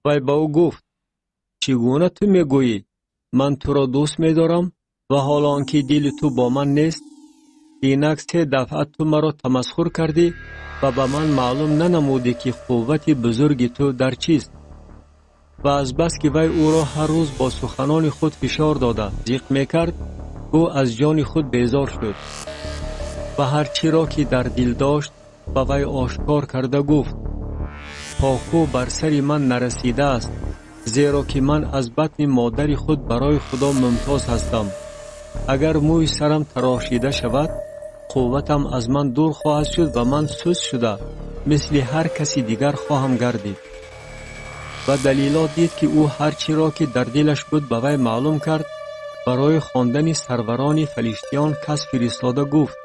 وی با او گفت چگونه تو میگویی من تو را دوست می‌دارم و حالا آنکه دل تو با من نیست؟ اینک 3 دفعه تو مرا تمسخر کردی و به من معلوم ننمودی که قوت بزرگ تو در چیست. و از بس که وی او را هر روز با سخنان خود فشار داده ضیق میکرد، او از جان خود بیزار شد و هر چی را که در دل داشت به وی آشکار کرده گفت پاکو بر سر من نرسیده است، زیرا که من از بطن مادر خود برای خدا ممتاز هستم. اگر موی سرم تراشیده شود قوتم از من دور خواهد شد و من سست شده مثل هر کسی دیگر خواهم گردید. و دلیلا دید که او هر چی را که در دلش بود به وی معلوم کرد. برای خواندن سروران فلیشتیان کس فرستاده گفت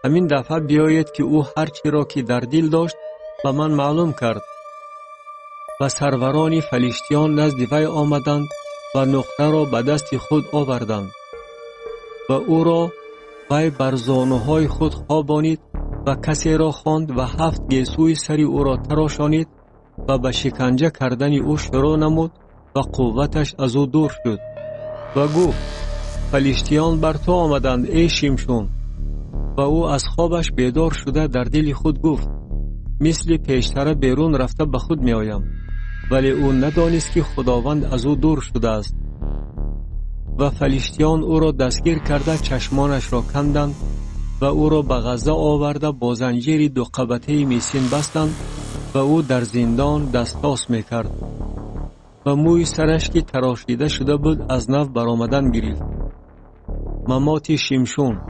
همین دفعه بیایید که او هر چی را که در دل داشت به من معلوم کرد. و سروران فلیشتیان نزد وی آمدند و نقره را به دست خود آوردند و او را وی بر زانوهای خود خوابانید و کسی را خواند و 7 گیسوی سری او را تراشانید و به شکنجه کردن او شروع نمود و قوتش از او دور شد و گفت فلیشتیان بر تو آمدند ای شمشون. و او از خوابش بیدار شده در دل خود گفت مثل پیشتر بیرون رفته به خود می آیم، ولی او ندانست که خداوند از او دور شده است. و فلیشتیان او را دستگیر کرده چشمانش را کندند و او را به غزه آورده با زنجیر 2 قبطه میسین بستند و او در زندان دستاس میکرد و موی سرش که تراشیده شده بود از نو برآمدن گرفت. ممات شمشون.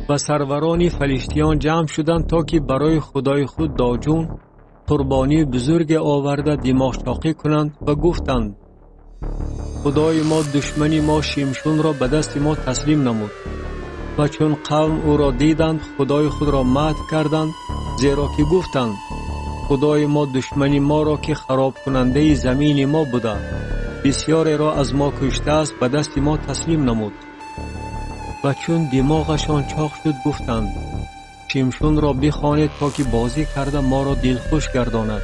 و سروران فلیشتیان جمع شدند تا که برای خدای خود داجون قربانی بزرگ آورده دماغچاقی کنند و گفتند خدای ما دشمنی ما شمشون را به دست ما تسلیم نمود. و چون قوم او را دیدند خدای خود را مدح کردند، زیرا که گفتند خدای ما دشمنی ما را که خراب کننده زمین ما بوده بسیاری را از ما کشته است به دست ما تسلیم نمود. و چون دماغشان چاق شد گفتند شمشون را بخوانید تا که بازی کرده ما را دلخوش گرداند.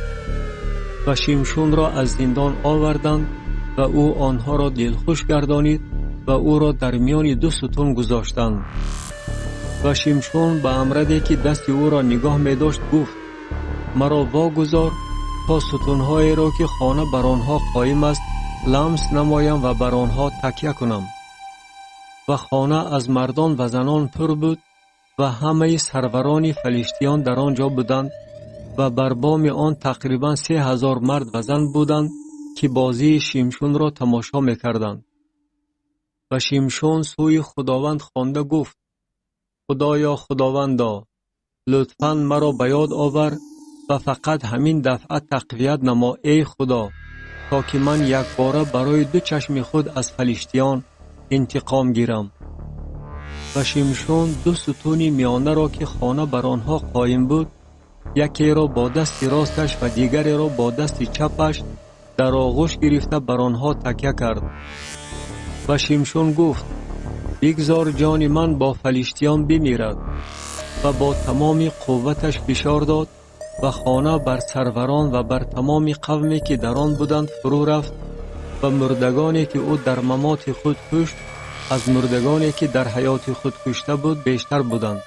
و شمشون را از زندان آوردند و او آنها را دلخوش گردانید و او را در میان 2 ستون گذاشتند. و شمشون به امردی که دست او را نگاه می داشت گفت مرا واگذار تا ستونهای را که خانه بر آنها قایم است لمس نمایم و بر آنها تکیه کنم. و خانه از مردان و زنان پر بود و همه سروران فلیشتیان در آنجا بودند و بر بام آن تقریبا 3000 مرد و زن بودند که بازی شمشون را تماشا می‌کردند. و شمشون سوی خداوند خوانده گفت خدایا خداوندا لطفاً مرا به یاد آور و فقط همین دفعه تقویت نما ای خدا، تا که من یک باره برای 2 چشم خود از فلیشتیان انتقام گیرم. و شمشون 2 ستون میانه را که خانه بر آنها قایم بود، یکی را با دست راستش و دیگری را با دست چپش در آغوش گرفته بر آنها تکیه کرد. و شمشون گفت بگذار جان من با فلیشتیان بمیرد. و با تمام قوتش فشار داد و خانه بر سروران و بر تمام قومی که در آن بودند فرو رفت و مردگانی که او در ممات خود کشت از مردگانی که در حیات خود کشته بود بیشتر بودند.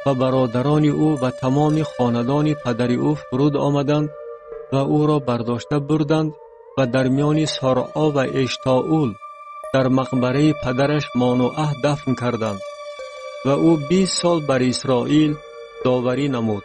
و برادران او و تمام خاندان پدر او فرود آمدند و او را برداشته بردند و در میان سارعا و اشتاول در مقبره پدرش مانوئه دفن کردند و او 20 سال بر اسرائیل داوری نمود.